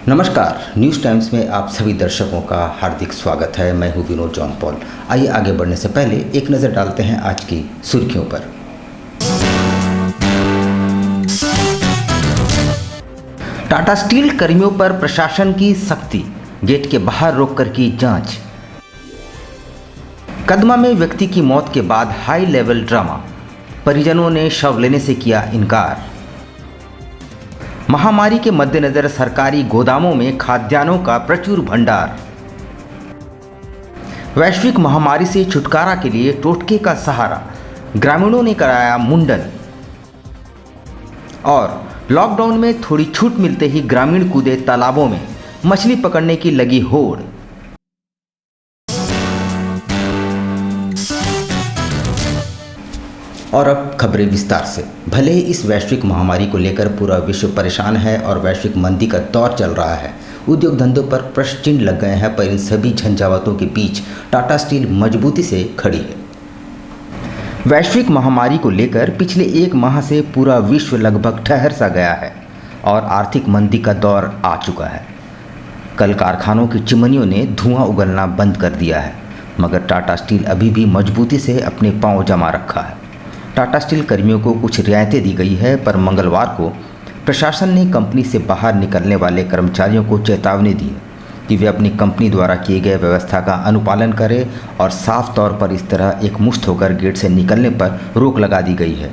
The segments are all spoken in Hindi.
नमस्कार, न्यूज़ टाइम्स में आप सभी दर्शकों का हार्दिक स्वागत है। मैं हूं विनोद जॉन पॉल। आइए आगे बढ़ने से पहले एक नज़र डालते हैं आज की सुर्खियों पर। टाटा स्टील कर्मियों पर प्रशासन की सख्ती, गेट के बाहर रोककर की जांच। कदमा में व्यक्ति की मौत के बाद हाई लेवल ड्रामा, परिजनों ने शव लेने से किया इनकार। महामारी के मद्देनजर सरकारी गोदामों में खाद्यान्नों का प्रचुर भंडार। वैश्विक महामारी से छुटकारा के लिए टोटके का सहारा, ग्रामीणों ने कराया मुंडन। और लॉकडाउन में थोड़ी छूट मिलते ही ग्रामीण कूदे तालाबों में, मछली पकड़ने की लगी होड़। और अब खबरें विस्तार से। भले ही इस वैश्विक महामारी को लेकर पूरा विश्व परेशान है और वैश्विक मंदी का दौर चल रहा है, उद्योग धंधों पर प्रश्न चिन्ह लग गए हैं, पर इन सभी झंझावातों के बीच टाटा स्टील मजबूती से खड़ी है। वैश्विक महामारी को लेकर पिछले एक माह से पूरा विश्व लगभग ठहर सा गया है और आर्थिक मंदी का दौर आ चुका है। कल कारखानों की चिमनियों ने धुआं उगलना बंद कर दिया है, मगर टाटा स्टील अभी भी मजबूती से अपने पांव जमा रखा है। टाटा स्टील कर्मियों को कुछ रियायतें दी गई है, पर मंगलवार को प्रशासन ने कंपनी से बाहर निकलने वाले कर्मचारियों को चेतावनी दी है कि वे अपनी कंपनी द्वारा किए गए व्यवस्था का अनुपालन करें और साफ तौर पर इस तरह एक मुश्त होकर गेट से निकलने पर रोक लगा दी गई है।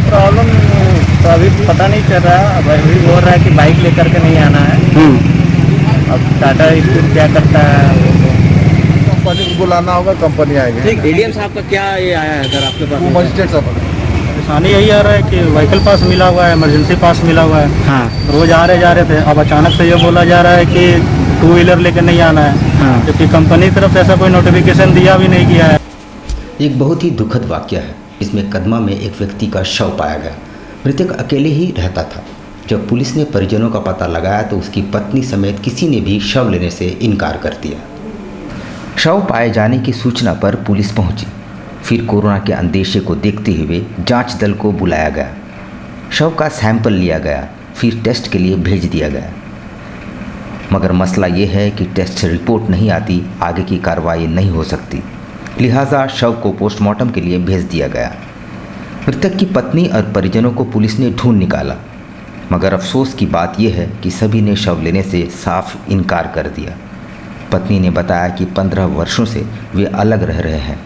प्रॉब्लम तो अभी पता नहीं चल रहा है। अब अभी बोल रहा है कि बाइक लेकर के नहीं आना है। अब टाटा स्टील क्या करता है, कंपनी को बुलाना होगा, कंपनी आएगी। ठीक। एडीएम साहब का क्या ये आया है अगर आपके पास? मजिस्ट्रेट साहब परेशानी यही आ रहा है कि व्हीकल पास मिला हुआ है, इमरजेंसी पास मिला हुआ है। हाँ। रोज आ रहे जा रहे थे, अब अचानक से ये बोला जा रहा है कि 2 व्हीलर लेकर नहीं आना है। हाँ। जबकि कंपनी की तरफ से ऐसा कोई नोटिफिकेशन दिया भी नहीं गया है। एक बहुत ही दुखद वाकया है। इसमें कदमा में एक व्यक्ति का शव पाया गया। मृतक अकेले ही रहता था। जब पुलिस ने परिजनों का पता लगाया तो उसकी पत्नी समेत किसी ने भी शव लेने से इनकार कर दिया। शव पाए जाने की सूचना पर पुलिस पहुंची। फिर कोरोना के अंदेशे को देखते हुए जांच दल को बुलाया गया। शव का सैंपल लिया गया, फिर टेस्ट के लिए भेज दिया गया। मगर मसला ये है कि टेस्ट से रिपोर्ट नहीं आती, आगे की कार्रवाई नहीं हो सकती। लिहाजा शव को पोस्टमार्टम के लिए भेज दिया गया। मृतक की पत्नी और परिजनों को पुलिस ने ढूंढ निकाला, मगर अफसोस की बात यह है कि सभी ने शव लेने से साफ इनकार कर दिया। पत्नी ने बताया कि 15 वर्षों से वे अलग रह रहे हैं।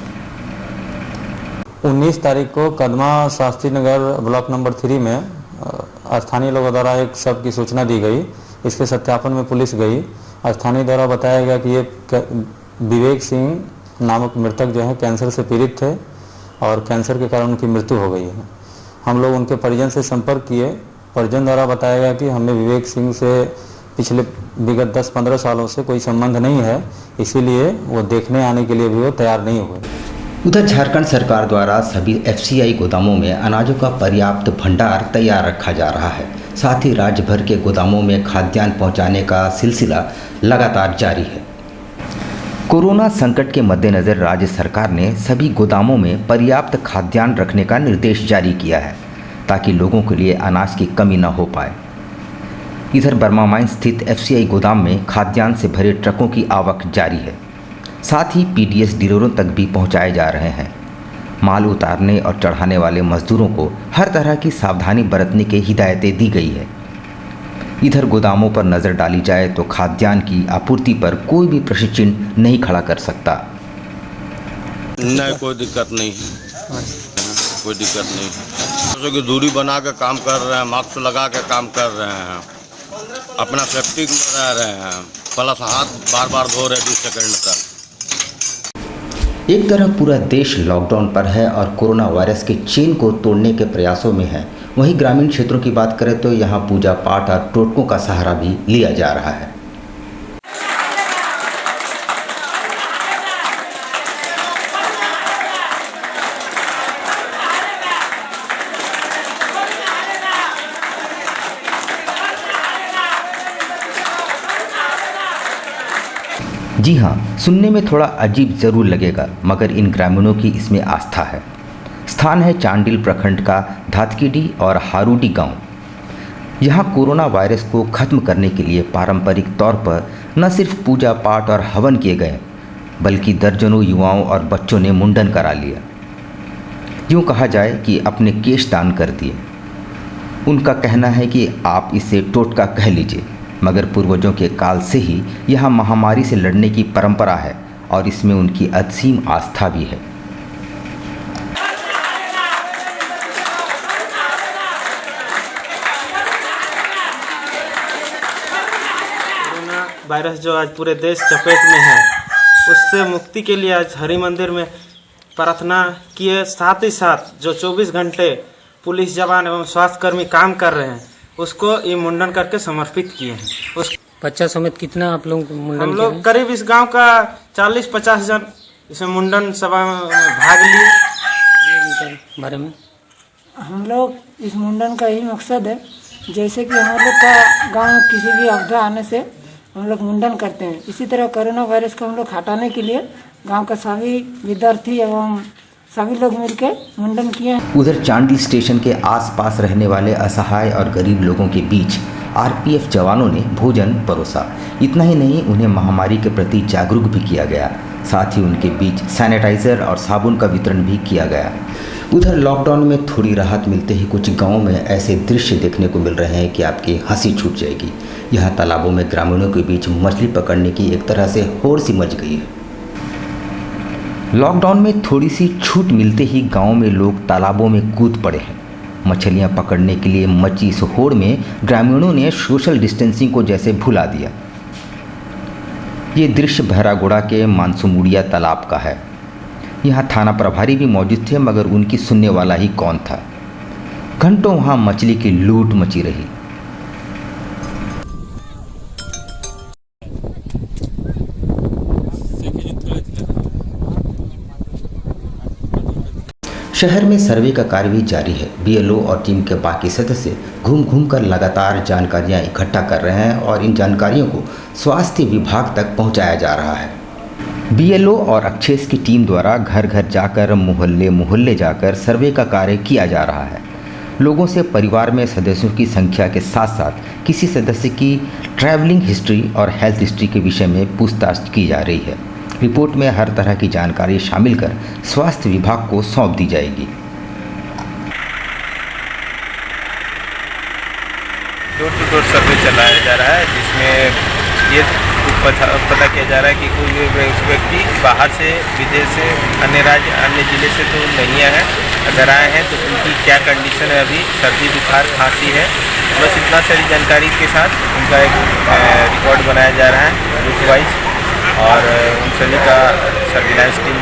19 तारीख को कदमा शास्त्री नगर ब्लॉक नंबर 3 में स्थानीय लोगों द्वारा एक शव की सूचना दी गई। इसके सत्यापन में पुलिस गई। स्थानीय द्वारा बताया गया कि ये विवेक सिंह नामक मृतक जो है कैंसर से पीड़ित थे और कैंसर के कारण उनकी मृत्यु हो गई है। हम लोग उनके परिजन से संपर्क किए। परिजन द्वारा बताया गया कि हमें विवेक सिंह से पिछले विगत 10-15 सालों से कोई संबंध नहीं है, इसीलिए वो देखने आने के लिए भी वो तैयार नहीं हुए। उधर झारखंड सरकार द्वारा सभी एफसीआई गोदामों में अनाजों का पर्याप्त भंडार तैयार रखा जा रहा है। साथ ही राज्य भर के गोदामों में खाद्यान्न पहुंचाने का सिलसिला लगातार जारी है। कोरोना संकट के मद्देनज़र राज्य सरकार ने सभी गोदामों में पर्याप्त खाद्यान्न रखने का निर्देश जारी किया है, ताकि लोगों के लिए अनाज की कमी न हो पाए। इधर बर्मा माइन स्थित एफसीआई गोदाम में खाद्यान्न से भरे ट्रकों की आवक जारी है। साथ ही पीडीएस डीलरों तक भी पहुंचाए जा रहे हैं। माल उतारने और चढ़ाने वाले मजदूरों को हर तरह की सावधानी बरतने की हिदायतें दी गई है। इधर गोदामों पर नज़र डाली जाए तो खाद्यान्न की आपूर्ति पर कोई भी प्रश्न चिन्ह नहीं खड़ा कर सकता। नहीं, कोई दिक्कत नहीं है। कोई दिक्कत नहीं है। क्योंकि दूरी बना के काम कर रहे हैं, मास्क लगा के काम कर रहे हैं, अपना सेफ्टी में रह रहे हैं, प्लस हाथ बार बार धो रहे 20 सेकंड तक। एक तरफ पूरा देश लॉकडाउन पर है और कोरोना वायरस के चेन को तोड़ने के प्रयासों में है, वहीं ग्रामीण क्षेत्रों की बात करें तो यहाँ पूजा पाठ और टोटकों का सहारा भी लिया जा रहा है। जी हाँ, सुनने में थोड़ा अजीब ज़रूर लगेगा, मगर इन ग्रामीणों की इसमें आस्था है। स्थान है चांडिल प्रखंड का धातकीडी और हारूडी गांव। यहाँ कोरोना वायरस को खत्म करने के लिए पारंपरिक तौर पर न सिर्फ पूजा पाठ और हवन किए गए, बल्कि दर्जनों युवाओं और बच्चों ने मुंडन करा लिया। यूँ कहा जाए कि अपने केश दान कर दिए। उनका कहना है कि आप इसे टोटका कह लीजिए, मगर पूर्वजों के काल से ही यहाँ महामारी से लड़ने की परंपरा है और इसमें उनकी असीम आस्था भी है। कोरोना वायरस जो आज पूरे देश चपेट में है, उससे मुक्ति के लिए आज हरि मंदिर में प्रार्थना किए। साथ ही साथ जो 24 घंटे पुलिस जवान एवं स्वास्थ्यकर्मी काम कर रहे हैं, उसको ये मुंडन करके समर्पित किए हैं। उस बच्चा समेत कितना आप लोग मुंडन हम किए लोग हैं? करीब इस गांव का 40-50 जन इसमें मुंडन सभा में भाग लिए। इनके बारे में हम लोग इस मुंडन का यही मकसद है, जैसे कि हम लोग का गांव में किसी भी आपदा आने से हम लोग मुंडन करते हैं, इसी तरह कोरोना वायरस को हम लोग हटाने के लिए गांव का सभी विद्यार्थी एवं सभी लोग मिलकर मुंडन किए हैं। उधर चांडिल स्टेशन के आसपास रहने वाले असहाय और गरीब लोगों के बीच आरपीएफ जवानों ने भोजन परोसा। इतना ही नहीं, उन्हें महामारी के प्रति जागरूक भी किया गया। साथ ही उनके बीच सैनिटाइजर और साबुन का वितरण भी किया गया। उधर लॉकडाउन में थोड़ी राहत मिलते ही कुछ गाँवों में ऐसे दृश्य देखने को मिल रहे हैं कि आपकी हंसी छूट जाएगी। यहाँ तालाबों में ग्रामीणों के बीच मछली पकड़ने की एक तरह से होड़ सी मच गई है। लॉकडाउन में थोड़ी सी छूट मिलते ही गांव में लोग तालाबों में कूद पड़े हैं। मछलियां पकड़ने के लिए मची इस होड़ में ग्रामीणों ने सोशल डिस्टेंसिंग को जैसे भुला दिया। ये दृश्य बहरागोड़ा के मानसूमुड़िया तालाब का है। यहाँ थाना प्रभारी भी मौजूद थे, मगर उनकी सुनने वाला ही कौन था। घंटों वहाँ मछली की लूट मची रही। शहर में सर्वे का कार्य भी जारी है। बीएलओ और टीम के बाकी सदस्य घूम घूम कर लगातार जानकारियां इकट्ठा कर रहे हैं और इन जानकारियों को स्वास्थ्य विभाग तक पहुंचाया जा रहा है। बीएलओ और अक्षेस की टीम द्वारा घर घर जाकर मोहल्ले मोहल्ले जाकर सर्वे का कार्य किया जा रहा है। लोगों से परिवार में सदस्यों की संख्या के साथ साथ किसी सदस्य की ट्रैवलिंग हिस्ट्री और हेल्थ हिस्ट्री के विषय में पूछताछ की जा रही है। रिपोर्ट में हर तरह की जानकारी शामिल कर स्वास्थ्य विभाग को सौंप दी जाएगी। डोर टू डोर सर्वे चलाया जा रहा है, जिसमें ये पता किया जा रहा है कि कोई व्यक्ति बाहर से, विदेश से, अन्य राज्य, अन्य जिले से तो नहीं आए हैं। अगर आए हैं तो उनकी क्या कंडीशन है, अभी सर्दी, बुखार, खांसी है, बस इतना सारी जानकारी के साथ उनका एक रिकॉर्ड बनाया जा रहा है रूट वाइज। और उन सभी का सर्विलांस टीम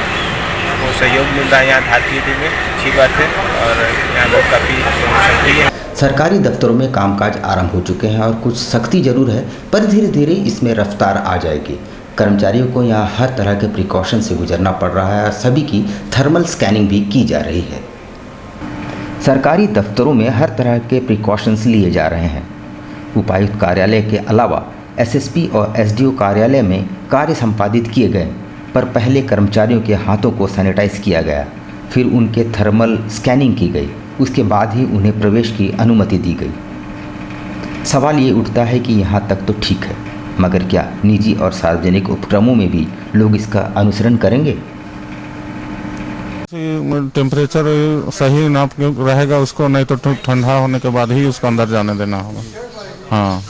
को सहयोग मिल रहा है यहाँ धातकीडी में। अच्छी बात है और यहाँ लोग काफ़ी सक्रिय है। सरकारी दफ्तरों में कामकाज आरंभ हो चुके हैं और कुछ सख्ती जरूर है, पर धीरे धीरे इसमें रफ्तार आ जाएगी। कर्मचारियों को यहाँ हर तरह के प्रिकॉशन से गुजरना पड़ रहा है और सभी की थर्मल स्कैनिंग भी की जा रही है। सरकारी दफ्तरों में हर तरह के प्रिकॉशंस लिए जा रहे हैं। उपायुक्त कार्यालय के अलावा एसएसपी और एसडीओ कार्यालय में कार्य संपादित किए गए, पर पहले कर्मचारियों के हाथों को सैनिटाइज किया गया, फिर उनके थर्मल स्कैनिंग की गई, उसके बाद ही उन्हें प्रवेश की अनुमति दी गई। सवाल ये उठता है कि यहाँ तक तो ठीक है, मगर क्या निजी और सार्वजनिक उपक्रमों में भी लोग इसका अनुसरण करेंगे? टेम्परेचर सही नाप के रहेगा उसको, नहीं तो ठंडा होने के बाद ही उसको अंदर जाने देना होगा। हाँ,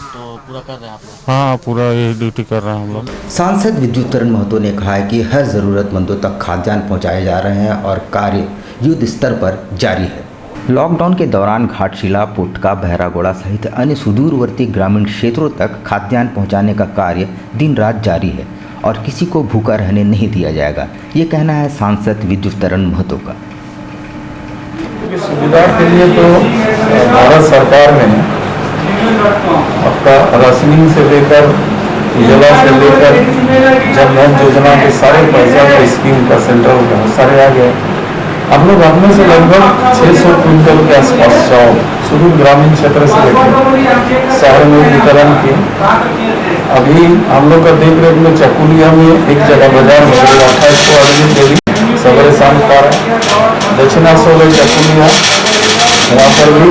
पूरा कर रहे हैं आप लोग? हाँ, पूरा यही ड्यूटी कर रहे हैं हम लोग। सांसद विद्युतरण महतो ने कहा है कि हर ज़रूरतमंदों तक खाद्यान्न पहुंचाए जा रहे हैं और कार्य युद्ध स्तर पर जारी है। लॉकडाउन के दौरान घाटशिला, पुटका, बहरागोड़ा सहित अन्य सुदूरवर्ती ग्रामीण क्षेत्रों तक खाद्यान्न पहुंचाने का कार्य दिन रात जारी है और किसी को भूखा रहने नहीं दिया जाएगा, ये कहना है सांसद विद्युतरण महतो का। सुविधा के लिए तो भारत सरकार ने आपका राशनिंग से लेकर उज्ज्वला से लेकर जन धन योजना के सारे पैसा का स्कीम का सेंट्रल का सारे आ गए। हम लोग अपने से लगभग 600 क्विंटल के आसपास चावल सुदूर ग्रामीण क्षेत्र से लेकर शहर में वितरण किए। अभी हम लोग का देख रेख में चकुलिया में एक जगह बाजार में 28 आदमी डेली सवेरे शाम खा रहे हैं। दक्षिणा 100 चकुलिया वहाँ पर भी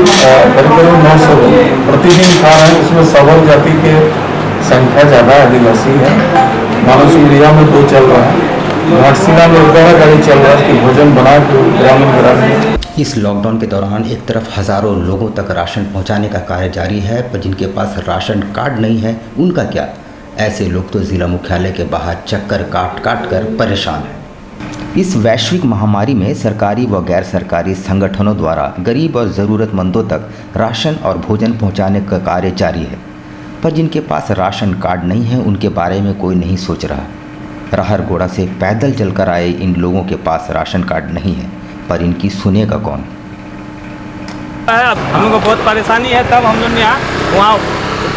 करीब 900 लोग प्रतिदिन खा रहे हैं। उसमें सवर्ण जाति के संख्या ज़्यादा आदिवासी है। मानस एरिया में 2 चल रहा है, घाटशिला में 11 गाड़ी चल रहा है कि भोजन बना के ग्रामीण इस लॉकडाउन के दौरान एक तरफ हज़ारों लोगों तक राशन पहुंचाने का कार्य जारी है, पर जिनके पास राशन कार्ड नहीं है उनका क्या? ऐसे लोग तो ज़िला मुख्यालय के बाहर चक्कर काट काट कर परेशान हैं। इस वैश्विक महामारी में सरकारी व गैर सरकारी संगठनों द्वारा गरीब और ज़रूरतमंदों तक राशन और भोजन पहुँचाने का कार्य जारी है, पर जिनके पास राशन कार्ड नहीं है उनके बारे में कोई नहीं सोच रहा। राहरगोड़ा से पैदल चलकर आए इन लोगों के पास राशन कार्ड नहीं है, पर इनकी सुनेगा कौन? हम लोग को बहुत परेशानी है। तब हम लोग यहाँ वहाँ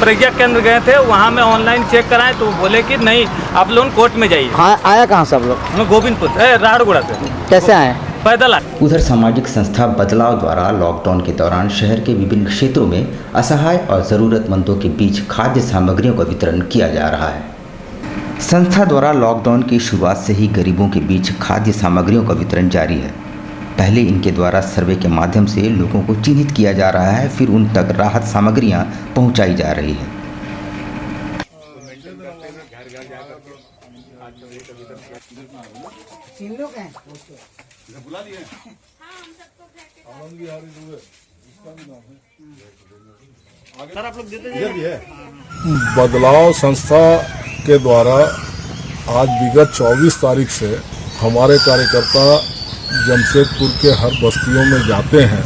प्रज्ञा केंद्र गए थे, वहाँ में ऑनलाइन चेक कराएं तो बोले कि नहीं आप लोग कोर्ट में जाइए। हाँ, आया कहाँ सब लोग? हम गोविंदपुर राहरगोड़ा से। कैसे आए? पैदल आए। उधर सामाजिक संस्था बदलाव द्वारा लॉकडाउन के दौरान शहर के विभिन्न क्षेत्रों में असहाय और ज़रूरतमंदों के बीच खाद्य सामग्रियों का वितरण किया जा रहा है। संस्था द्वारा लॉकडाउन की शुरुआत से ही गरीबों के बीच खाद्य सामग्रियों का वितरण जारी है। पहले इनके द्वारा सर्वे के माध्यम से लोगों को चिन्हित किया जा रहा है, फिर उन तक राहत सामग्रियां पहुंचाई जा रही है। बदलाव संस्था के द्वारा आज विगत 24 तारीख से हमारे कार्यकर्ता जमशेदपुर के हर बस्तियों में जाते हैं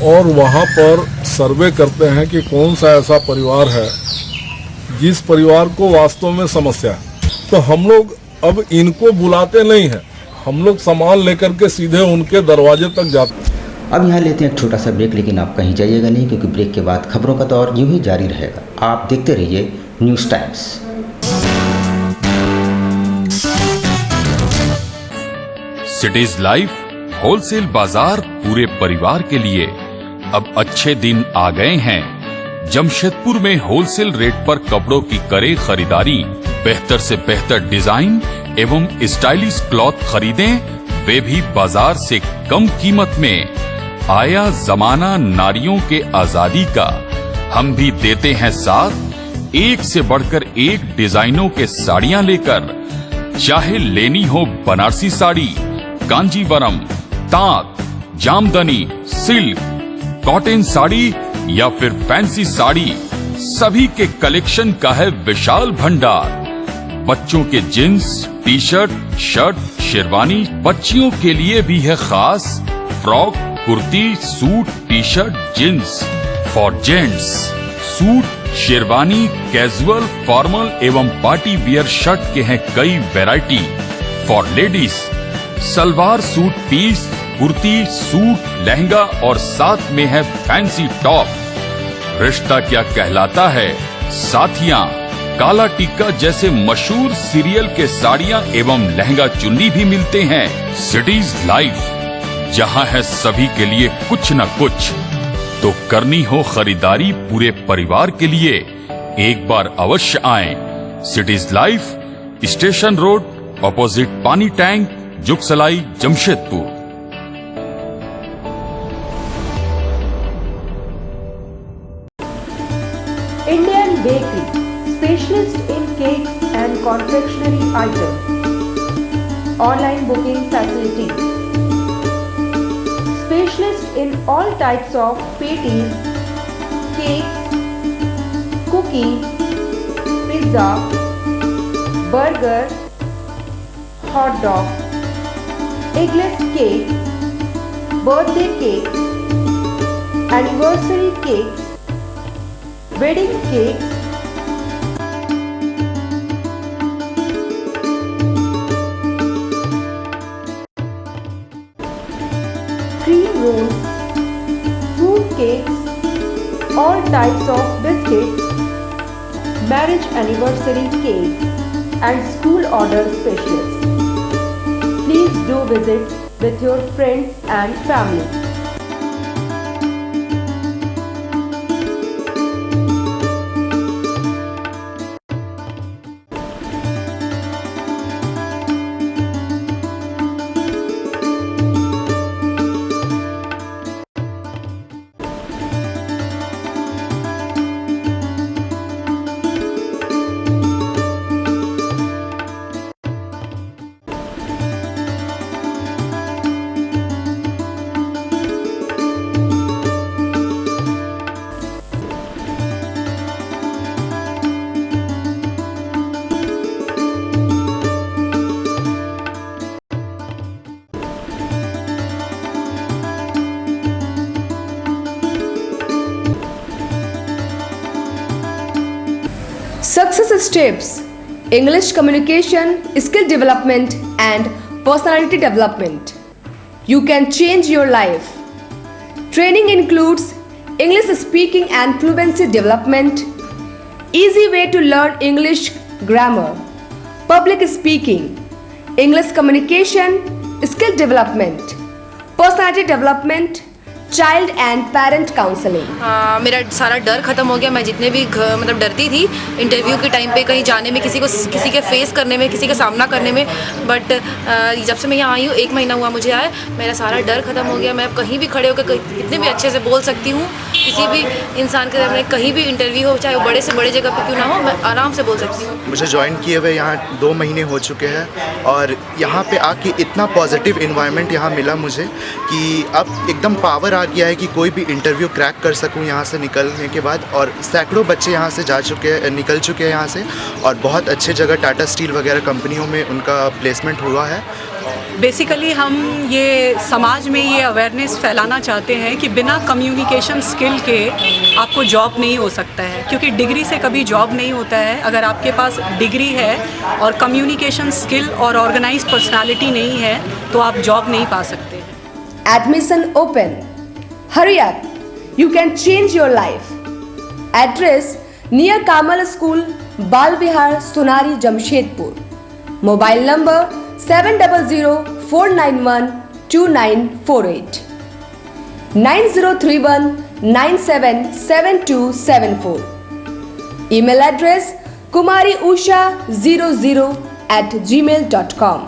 और वहाँ पर सर्वे करते हैं कि कौन सा ऐसा परिवार है जिस परिवार को वास्तव में समस्या है। तो हम लोग अब इनको बुलाते नहीं हैं, हम लोग सामान लेकर के सीधे उनके दरवाजे तक जाते हैं। अब यहाँ लेते हैं एक छोटा सा ब्रेक, लेकिन आप कहीं जाइएगा नहीं, क्योंकि ब्रेक के बाद खबरों का दौर यूं ही जारी रहेगा। आप देखते रहिए news times. Cities life wholesale बाजार पूरे परिवार के लिए अब अच्छे दिन आ गए हैं। जमशेदपुर में होलसेल रेट पर कपड़ों की करें खरीदारी, बेहतर से बेहतर डिजाइन एवं स्टाइलिश क्लॉथ खरीदें, वे भी बाजार से कम कीमत में। आया जमाना नारियों के आजादी का, हम भी देते हैं साथ। एक से बढ़कर एक डिजाइनों के साड़ियां लेकर, चाहे लेनी हो बनारसी साड़ी, कांजीवरम, तांत, जामदनी, सिल्क, कॉटन साड़ी या फिर फैंसी साड़ी, सभी के कलेक्शन का है विशाल भंडार। बच्चों के jeans, T shirt, shirt, sherwani, बच्चियों के लिए भी है खास frock, kurti, suit, T shirt, jeans. For gents suit, sherwani, casual, formal एवं पार्टी वियर शर्ट के हैं कई variety. For ladies salwar suit piece, kurti, suit, lehenga और साथ में है फैंसी टॉप। रिश्ता क्या कहलाता है, साथियां, काला टिक्का जैसे मशहूर सीरियल के साड़ियां एवं लहंगा चुन्नी भी मिलते हैं। सिटीज लाइफ, जहां है सभी के लिए कुछ न कुछ। तो करनी हो खरीदारी पूरे परिवार के लिए, एक बार अवश्य आएं। Cities life, station road, opposite पानी tank, Jugsalai, Jamshedpur. Indian Bakery, specialist in cakes and confectionery items. Online booking facilities. Specialist in all types of patties, cakes, cookies, pizza, burger, hot dog, eggless cake, birthday cake, anniversary cakes, wedding cakes, cream rolls, fruit cakes, all types of biscuits, marriage anniversary cakes, and school order specials. Please do visit with your friends and family. Success steps: English communication, skill development, and personality development. You can change your life. Training includes English speaking and fluency development, easy way to learn English grammar, public speaking, English communication, skill development, personality development, child and parent counselling. मेरा सारा डर ख़त्म हो गया। मैं जितने भी मतलब डरती थी इंटरव्यू के टाइम पे कहीं जाने में, किसी के फेस करने में, किसी का सामना करने में, बट जब से मैं यहाँ आई हूँ 1 महीना हुआ मुझे आए, मेरा सारा डर ख़त्म हो गया। मैं अब कहीं भी खड़े होकर कितने भी अच्छे से बोल सकती हूँ। किसी भी इंसान के सामने कहीं भी इंटरव्यू हो, चाहे वो बड़े से बड़े जगह पर क्यों ना हो, मैं आराम से बोल सकती हूँ। मुझे ज्वाइन किए हुए यहाँ 2 महीने हो चुके हैं और यहाँ पे आके इतना पॉजिटिव इन्वायरमेंट यहाँ मिला मुझे कि अब एकदम पावर आ गया है कि कोई भी इंटरव्यू क्रैक कर सकूं यहाँ से निकलने के बाद। और सैकड़ों बच्चे यहाँ से निकल चुके हैं यहाँ से, और बहुत अच्छे जगह टाटा स्टील वगैरह कंपनियों में उनका प्लेसमेंट हुआ है। बेसिकली हम ये समाज में ये अवेयरनेस फैलाना चाहते हैं कि बिना कम्युनिकेशन स्किल के आपको जॉब नहीं हो सकता है, क्योंकि डिग्री से कभी जॉब नहीं होता है। अगर आपके पास डिग्री है और कम्युनिकेशन स्किल और ऑर्गेनाइज्ड पर्सनालिटी नहीं है तो आप जॉब नहीं पा सकते हैं। Admission open, hurry up, you can change your life. Address: near Kamal School, Bal Vihar, Sonari, Jamshedpur. Mobile number 7004912948, 9031977274. Email address kumariusha00@gmail.com.